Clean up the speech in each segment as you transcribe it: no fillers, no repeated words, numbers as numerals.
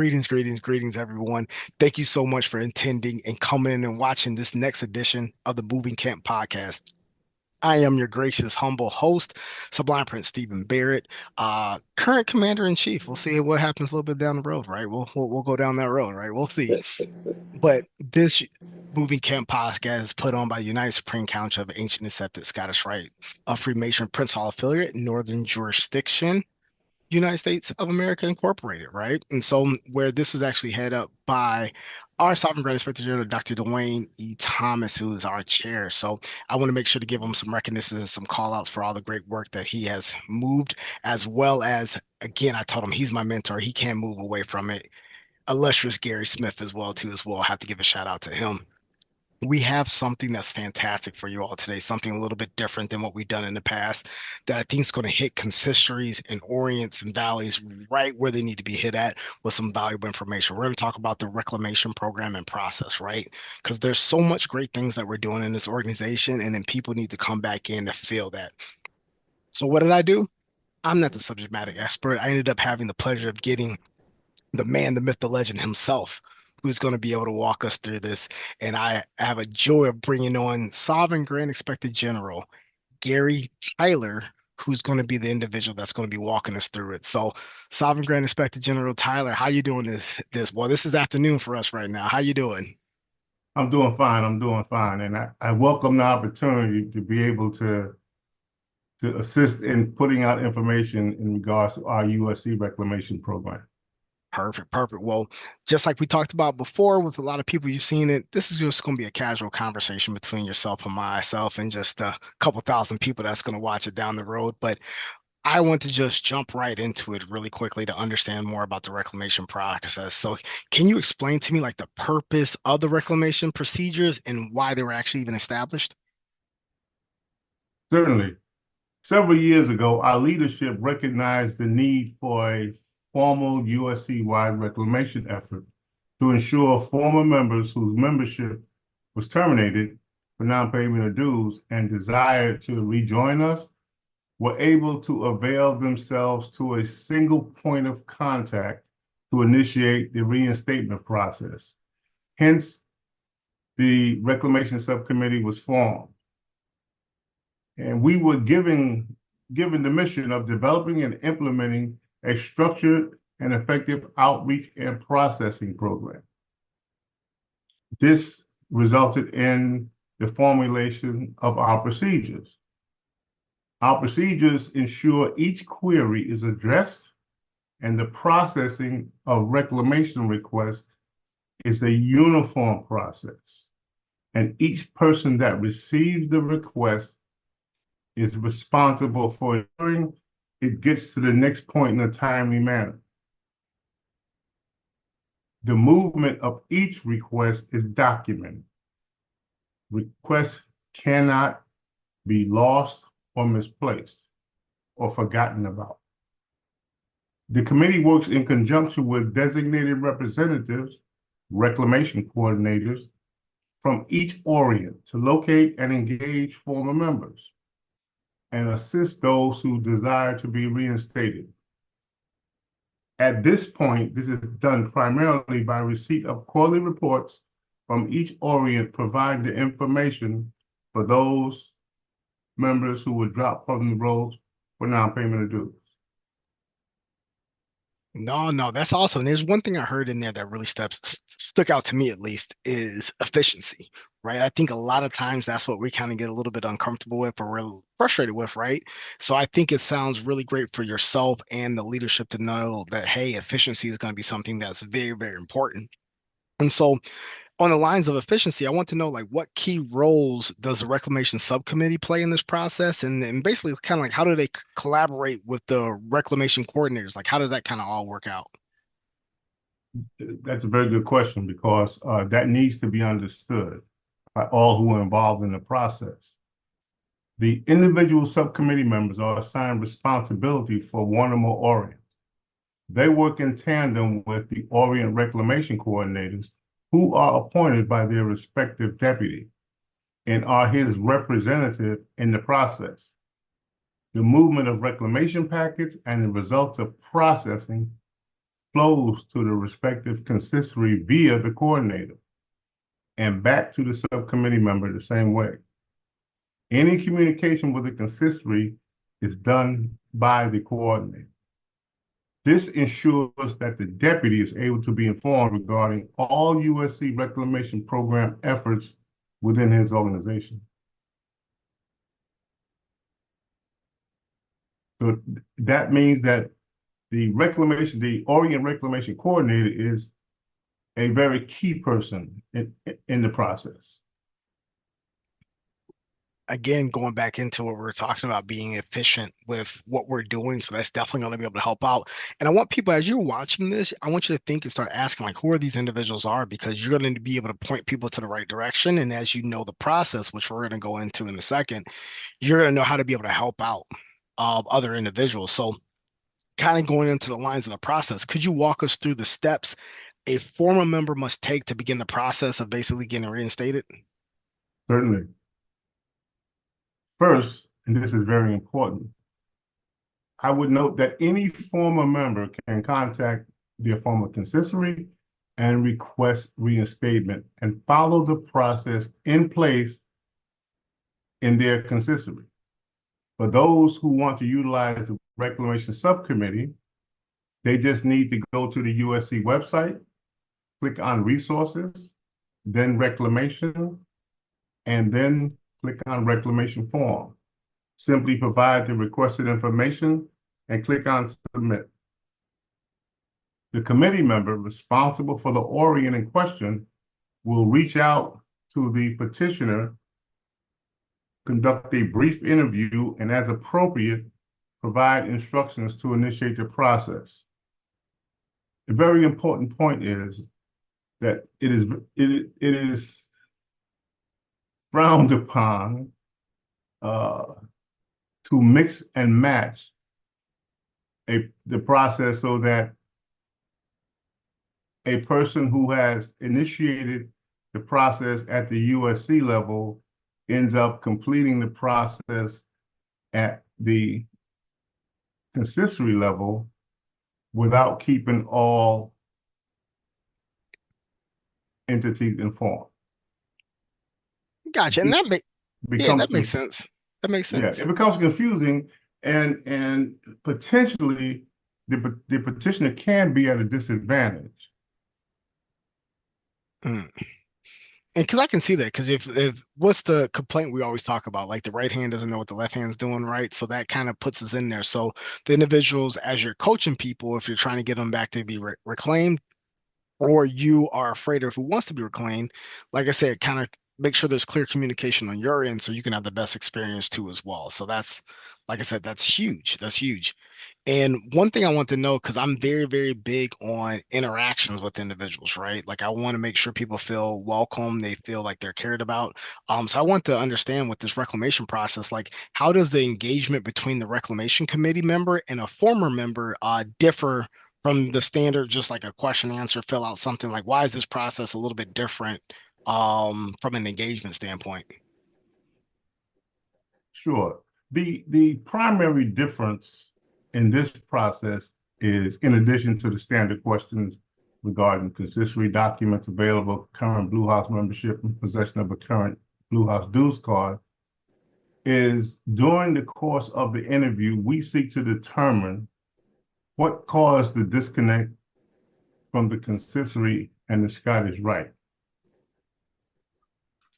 Greetings, everyone. Thank you so much for attending and coming in and watching this next edition of the Moving Camp Podcast. I am your gracious, humble host, Sublime Prince Stephen Barrett, current Commander in Chief. We'll see what happens a little bit down the road, right? We'll go down that road, right? We'll see. But this Moving Camp Podcast is put on by the United Supreme Council of Ancient Accepted Scottish Rite, a Freemason Prince Hall affiliate, Northern Jurisdiction. United States of America Incorporated, right? And so where this is actually head up by our Sovereign Grand Inspector General, Dr. Dwayne E. Thomas, who is our chair. So I want to make sure to give him some recognition and some call outs for all the great work that he has moved, as well as, again, I told him he's my mentor. He can't move away from it. Illustrious Gary Smith as well, too, as well. I have to give a shout out to him. We have something that's fantastic for you all today, something a little bit different than what we've done in the past that I think is going to hit consistories and orients and valleys right where they need to be hit at with some valuable information. We're going to talk about the reclamation program and process, right? Because there's so much great things that we're doing in this organization, and then people need to come back in to feel that. So what did I do? I'm not the subject matter expert. I ended up having the pleasure of getting the man, the myth, the legend himself, who's going to be able to walk us through this. And I have a joy of bringing on Sovereign Grand Inspector General Garry Tyler, who's going to be the individual that's going to be walking us through it. So, Sovereign Grand Inspector General Tyler, how you doing well, this is afternoon for us right now. How you doing? I'm doing fine. I'm doing fine. And I welcome the opportunity to be able to assist in putting out information in regards to our USC Reclamation Program. Perfect. Well, just like we talked about before with a lot of people you've seen it, this is just going to be a casual conversation between yourself and myself and just a couple thousand people that's going to watch it down the road. But I want to just jump right into it really quickly to understand more about the reclamation process. So, can you explain to me like the purpose of the reclamation procedures and why they were actually even established? Certainly. Several years ago, our leadership recognized the need for a formal USC-wide reclamation effort to ensure former members whose membership was terminated for non-payment of dues and desired to rejoin us were able to avail themselves to a single point of contact to initiate the reinstatement process. Hence, the Reclamation Subcommittee was formed. And we were given the mission of developing and implementing a structured and effective outreach and processing program. This resulted in the formulation of our procedures. Our procedures ensure each query is addressed and the processing of reclamation requests is a uniform process. And each person that receives the request is responsible for ensuring it gets to the next point in a timely manner. The movement of each request is documented. Requests cannot be lost or misplaced or forgotten about. The committee works in conjunction with designated representatives, reclamation coordinators, from each orient to locate and engage former members and assist those who desire to be reinstated. At this point, this is done primarily by receipt of quarterly reports from each orient providing the information for those members who were dropped from the rolls for non-payment of dues. No, that's awesome. There's one thing I heard in there that really stuck out to me at least is efficiency, right? I think a lot of times that's what we kind of get a little bit uncomfortable with or we're frustrated with, right? So I think it sounds really great for yourself and the leadership to know that, hey, efficiency is going to be something that's very, very important. And so on the lines of efficiency, I want to know like what key roles does the reclamation subcommittee play in this process? And basically it's kind of like how do they collaborate with the reclamation coordinators? Like how does that kind of all work out? That's a very good question because that needs to be understood by all who are involved in the process. The individual subcommittee members are assigned responsibility for one or more orients. They work in tandem with the orient reclamation coordinators who are appointed by their respective deputy and are his representative in the process. The movement of reclamation packets and the results of processing flows to the respective consistory via the coordinator and back to the subcommittee member the same way. Any communication with the consistory is done by the coordinator. This ensures that the deputy is able to be informed regarding all USC Reclamation Program efforts within his organization. So that means that the Orient Reclamation Coordinator is a very key person in the process. Again, going back into what we were talking about, being efficient with what we're doing. So that's definitely going to be able to help out. And I want people, as you're watching this, I want you to think and start asking, like, who are these individuals are, because you're going to be able to point people to the right direction. And as you know the process, which we're going to go into in a second, you're going to know how to be able to help out other individuals. So kind of going into the lines of the process, could you walk us through the steps a former member must take to begin the process of basically getting reinstated? Certainly. First, and this is very important, I would note that any former member can contact their former consistory and request reinstatement and follow the process in place in their consistory. For those who want to utilize the Reclamation Subcommittee, they just need to go to the USC website, click on Resources, then Reclamation, and then click on Reclamation Form. Simply provide the requested information and click on Submit. The committee member responsible for the Orient in question will reach out to the petitioner, conduct a brief interview, and as appropriate, provide instructions to initiate the process. A very important point is that it is frowned upon to mix and match the process so that a person who has initiated the process at the USC level ends up completing the process at the consistory level without keeping all entities informed. Gotcha. And that This makes, yeah, becomes that makes sense. That makes yeah, sense. it becomes confusing and potentially the petitioner can be at a disadvantage. Mm. And because I can see that, because if what's the complaint we always talk about, like the right hand doesn't know what the left hand's doing, right? So that kind of puts us in there. So the individuals, as you're coaching people, if you're trying to get them back to be reclaimed, or you are afraid of who wants to be reclaimed, like I said, kind of make sure there's clear communication on your end so you can have the best experience too as well. So that's, like I said, that's huge. That's huge. And one thing I want to know, because I'm very, very big on interactions with individuals, right? Like I want to make sure people feel welcome, they feel like they're cared about. So I want to understand with this reclamation process, like how does the engagement between the reclamation committee member and a former member differ from the standard, just like a question answer, fill out something like why is this process a little bit different from an engagement standpoint? Sure. The primary difference in this process is, in addition to the standard questions regarding consistory documents available, current Blue House membership, and possession of a current Blue House dues card, is during the course of the interview, we seek to determine what caused the disconnect from the consistory and the Scottish Rite.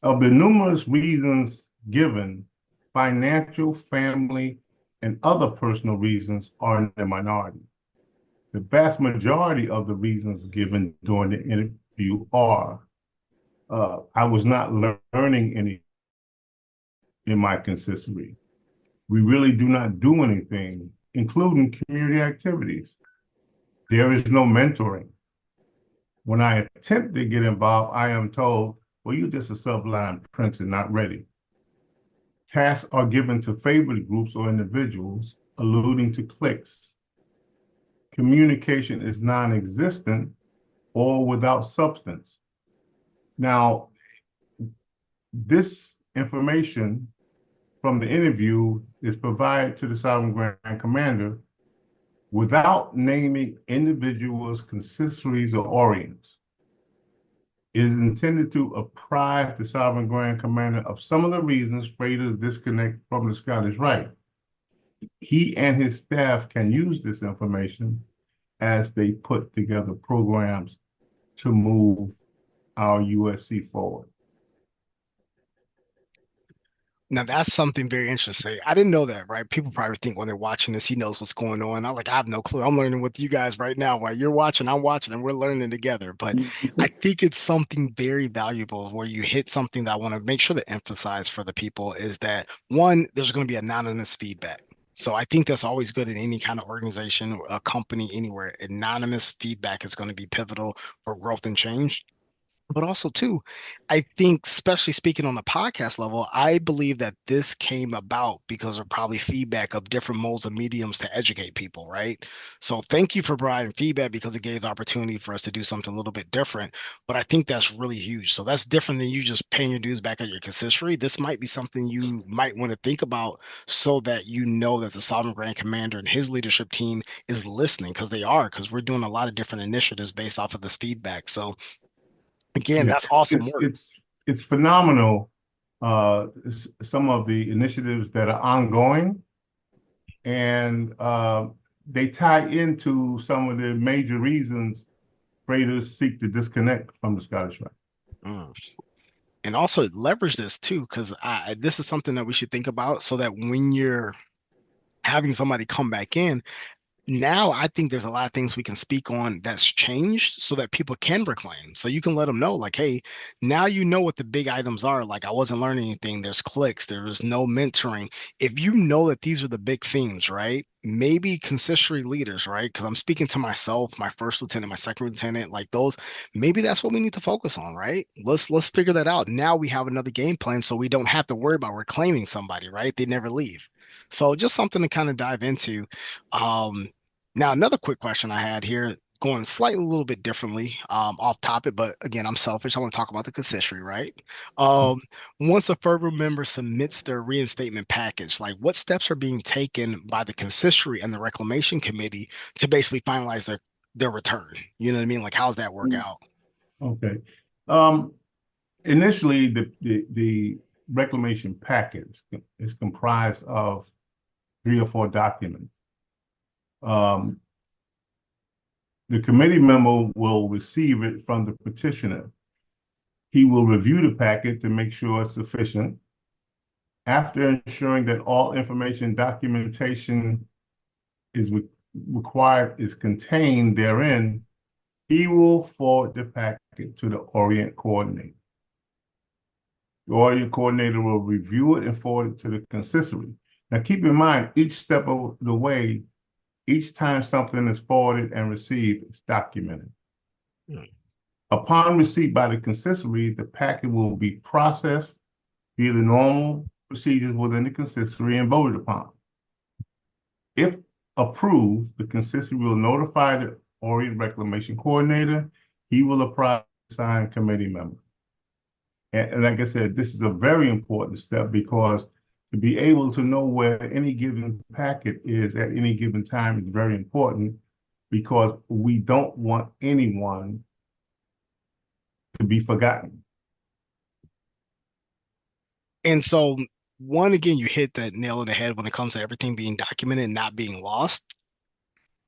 Of the numerous reasons given, financial, family, and other personal reasons are in the minority. The vast majority of the reasons given during the interview are, I was not learning any in my consistory. We really do not do anything, including community activities. There is no mentoring. When I attempt to get involved, I am told, well, you're just a sublime prince and not ready. Tasks are given to favored groups or individuals, alluding to cliques. Communication is non-existent or without substance. Now, this information from the interview is provided to the Sovereign Grand Commander without naming individuals, consistories, or orients. It is intended to apprise the Sovereign Grand Commander of some of the reasons freighters disconnect from the Scottish Rite. He and his staff can use this information as they put together programs to move our USC forward. Now that's something very interesting. I didn't know that, right? People probably think when they're watching this, he knows what's going on. I'm like, I have no clue. I'm learning with you guys right now. While you're watching, I'm watching, and we're learning together. But I think it's something very valuable where you hit something that I want to make sure to emphasize for the people is that one, there's going to be anonymous feedback. So I think that's always good in any kind of organization, a company, anywhere. Anonymous feedback is going to be pivotal for growth and change. But also, too, I think, especially speaking on the podcast level, I believe that this came about because of probably feedback of different modes of mediums to educate people, right? So thank you for providing feedback because it gave the opportunity for us to do something a little bit different. But I think that's really huge. So that's different than you just paying your dues back at your consistory. This might be something you might want to think about so that you know that the Sovereign Grand Commander and his leadership team is listening because they are, because we're doing a lot of different initiatives based off of this feedback. So again, Yeah, that's awesome it's work. it's it's phenomenal. Some of the initiatives that are ongoing, and they tie into some of the major reasons freighters seek to disconnect from the Scottish Rite. Mm. And also leverage this too, because this is something that we should think about so that when you're having somebody come back in, now I think there's a lot of things we can speak on that's changed so that people can reclaim. So you can let them know, like, hey, now you know what the big items are. Like, I wasn't learning anything. There's clicks, there's no mentoring. If you know that these are the big themes, right? Maybe consistory leaders, right? Because I'm speaking to myself, my first lieutenant, my second lieutenant, like those. Maybe that's what we need to focus on, right? Let's figure that out. Now we have another game plan, so we don't have to worry about reclaiming somebody, right? They never leave. So just something to kind of dive into. Um, Now, another quick question I had here, going slightly a little bit differently, off topic, but again, I'm selfish. I want to talk about the consistory, right? Um, Once a further member submits their reinstatement package, like what steps are being taken by the consistory and the reclamation committee to basically finalize their return? You know what I mean? Like, how's that work out? Okay. Um, Initially, the reclamation package is comprised of 3 or 4 documents. Um, the committee member will receive it from the petitioner. He will review the packet to make sure it's sufficient. After ensuring that all information documentation is required is contained therein, he will forward the packet to the Orient coordinator. The Orient coordinator will review it and forward it to the consistory. Now, keep in mind, each step of the way, each time something is forwarded and received, it's documented. Hmm. Upon receipt by the consistory, the packet will be processed via the normal procedures within the consistory and voted upon. If approved, the consistory will notify the Orient Reclamation Coordinator. He will apply the assigned committee member. And like I said, this is a very important step because to be able to know where any given packet is at any given time is very important because we don't want anyone to be forgotten. And so, one, again, you hit that nail on the head when it comes to everything being documented and not being lost.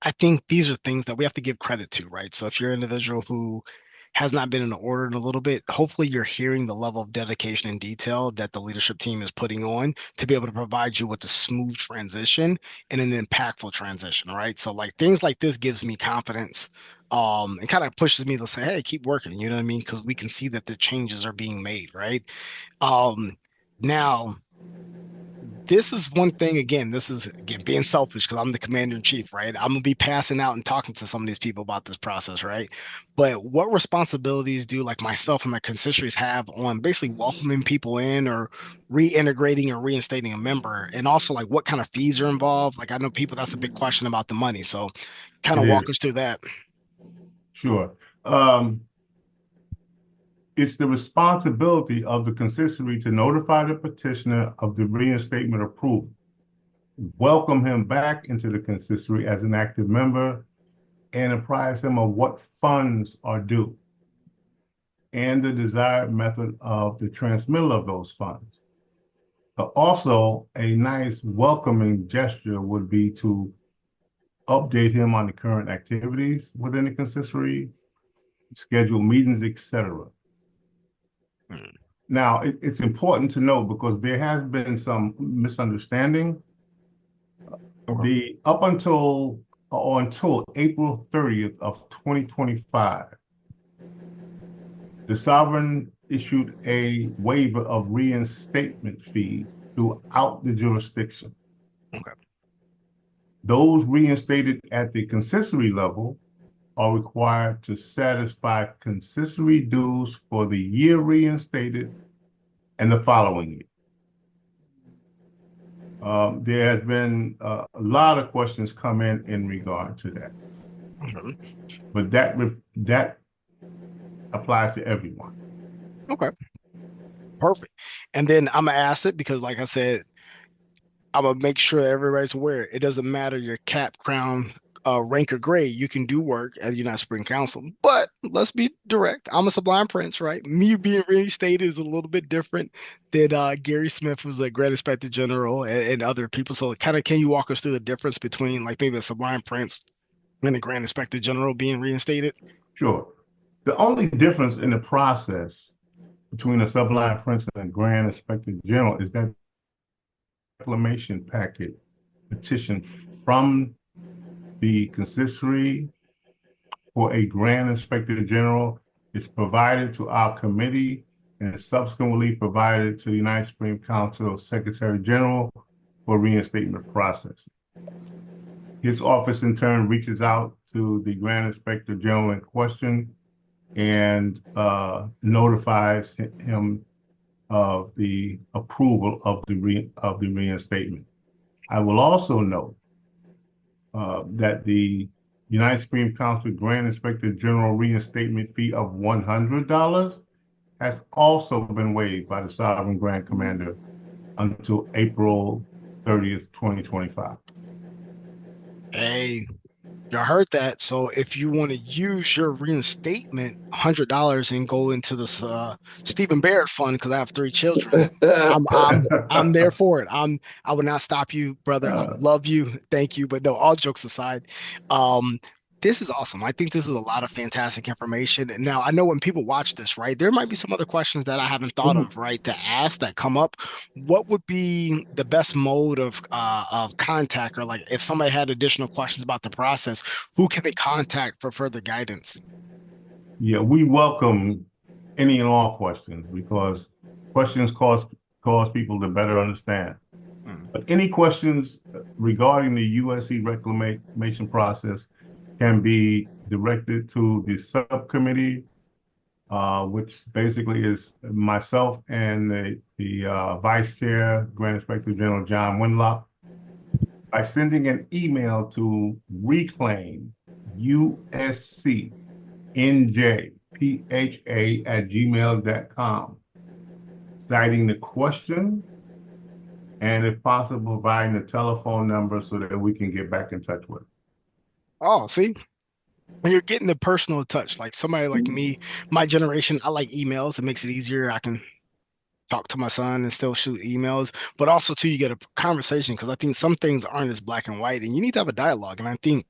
I think these are things that we have to give credit to, right? So if you're an individual who has not been in the order in a little bit, hopefully you're hearing the level of dedication and detail that the leadership team is putting on to be able to provide you with a smooth transition and an impactful transition, right? So like things like this gives me confidence, and kind of pushes me to say, hey, keep working, you know what I mean? Because we can see that the changes are being made, right? Um, Now this is one thing again, this is again being selfish because I'm the commander in chief, right? I'm gonna be passing out and talking to some of these people about this process, right? But what responsibilities do like myself and my constituents have on basically welcoming people in or reintegrating or reinstating a member? And also like what kind of fees are involved? Like I know people, that's a big question about the money. So kind It of is, walk us through that. sure. It's the responsibility of the consistory to notify the petitioner of the reinstatement approval. welcome him back into the consistory as an active member, and apprise him of what funds are due and the desired method of the transmittal of those funds. But also, a nice welcoming gesture would be to update him on the current activities within the consistory, schedule meetings, etc. Mm. Now, it's important to note because there has been some misunderstanding. Okay. The up until or until April 30th of 2025, the sovereign issued a waiver of reinstatement fees throughout the jurisdiction. Okay. Those reinstated at the consistory level are required to satisfy consistory dues for the year reinstated and the following year. There has been a lot of questions come in regard to that, Okay. but that applies to everyone. Okay. Perfect. And then I'm gonna ask it because, like I said, I'm gonna make sure everybody's aware. It doesn't matter your cap, crown, rank, or grade. You can do work as United Spring Council. But let's be direct. I'm a Sublime Prince, right? Me being reinstated is a little bit different than Gary Smith, who's a Grand Inspector General, and other people. So, kind of, can you walk us through the difference between, like, maybe a Sublime Prince and a Grand Inspector General being reinstated? Sure. The only difference in the process between a sublime prince and a grand inspector general is that reclamation packet petition from the consistory for a grand inspector general is provided to our committee and subsequently provided to the United Supreme Council Secretary General for reinstatement process. His office in turn reaches out to the Grand Inspector General in question and notifies him of the approval of the reinstatement. I will also note that the United Supreme Council Grand Inspector General reinstatement fee of $100 has also been waived by the Sovereign Grand Commander until April 30th, 2025. Hey, y'all heard that. So if you want to use your reinstatement, $100 and go into this Stephen Barrett fund because I have three children. I'm there for it. I would not stop you, brother. I would love you. Thank you. But no, all jokes aside, um, this is awesome. I think this is a lot of fantastic information. And now I know when people watch this, right, there might be some other questions that I haven't thought of, right, to ask that come up. What would be the best mode of contact, or like if somebody had additional questions about the process, who can they contact for further guidance? Yeah, we welcome any and all questions because questions cause people to better understand. Mm. But any questions regarding the USC reclamation process can be directed to the subcommittee, which basically is myself and the Vice Chair, Grand Inspector General John Winlock, by sending an email to reclaimuscnjpha@gmail.com, citing the question and if possible, providing the telephone number so that we can get back in touch with. Oh, see, when you're getting the personal touch, like somebody like me, my generation, I like emails. It makes it easier. I can talk to my son and still shoot emails, but also too, you get a conversation because I think some things aren't as black and white, and you need to have a dialogue. And I think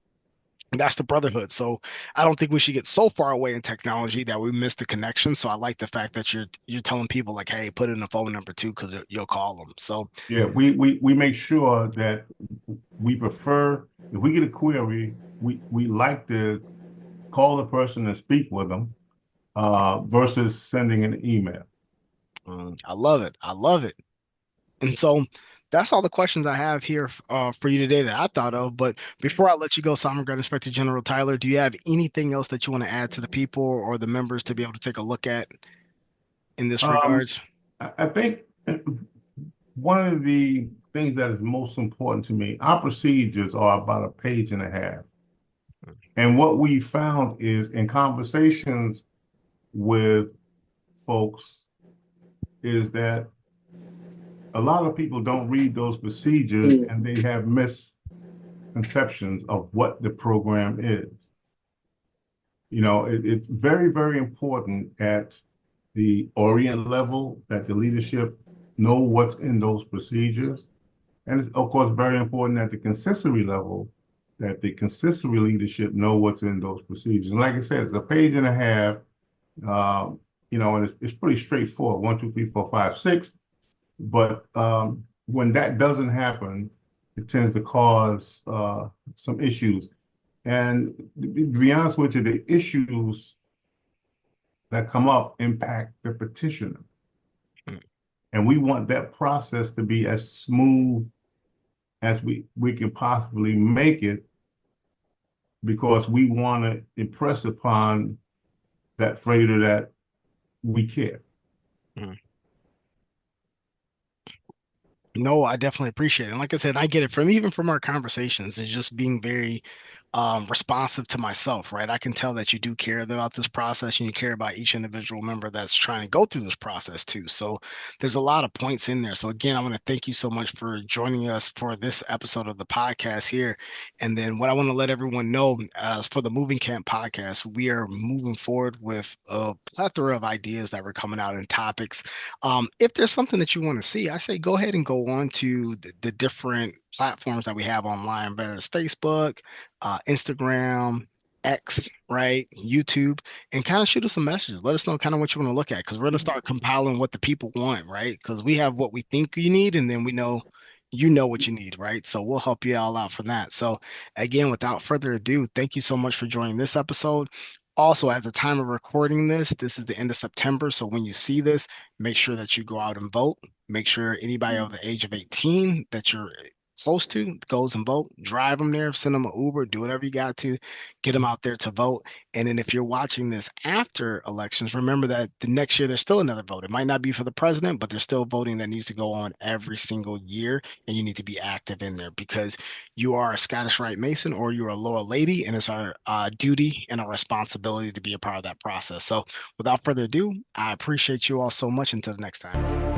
that's the brotherhood. So I don't think we should get so far away in technology that we miss the connection. So I like the fact that you're telling people like, hey, put in a phone number too, because you'll call them. So Yeah, we make sure that we prefer if we get a query, we like to call the person and speak with them versus sending an email. I love it. I love it. And so that's all the questions I have here for you today that I thought of. But before I let you go, Sovereign Guard Inspector General Tyler, do you have anything else that you want to add to the people or the members to be able to take a look at in this Um, regards? I think one of the things that is most important to me, our procedures are about a page and a half. And what we found is in conversations with folks is that a lot of people don't read those procedures and they have misconceptions of what the program is. It's very, very important at the Orient level that the leadership know what's in those procedures. And it's, of course, very important at the consistory level that the consistory leadership know what's in those procedures. And like I said, it's a page and a half, and it's pretty straightforward, 1, 2, 3, 4, 5, 6. But when that doesn't happen, it tends to cause some issues. And to be honest with you, the issues that come up impact the petitioner. And we want that process to be as smooth as we can possibly make it, because we want to impress upon that freighter that we care. Mm. No, I definitely appreciate it. And like I said, I get it from even from our conversations, it's just being very responsive to myself, right? I can tell that you do care about this process and you care about each individual member that's trying to go through this process too. So there's a lot of points in there. So again, I want to thank you so much for joining us for this episode of the podcast here. And then what I want to let everyone know for the Moving Camp podcast, we are moving forward with a plethora of ideas that were coming out and topics. If there's something that you want to see, I say go ahead and go on to the different platforms that we have online, whether it's Facebook, Instagram, X, right, YouTube, and kind of shoot us some messages. Let us know kind of what you want to look at, because we're going to start compiling what the people want, right? Because we have what we think you need, and then we know you know what you need, right? So we'll help you all out from that. So again, without further ado, thank you so much for joining this episode. Also, at the time of recording this, this is the end of September. So when you see this, make sure that you go out and vote. Make sure anybody over the age of 18 that you're close to goes and vote. Drive them there, send them an Uber, do whatever you got to get them out there to vote. And then if you're watching this after elections, remember that the next year there's still another vote. It might not be for the president, but there's still voting that needs to go on every single year. And you need to be active in there, because you are a Scottish Rite Mason or you're a Loyal Lady, and it's our duty and our responsibility to be a part of that process. So without further ado, I appreciate you all so much. Until the next time.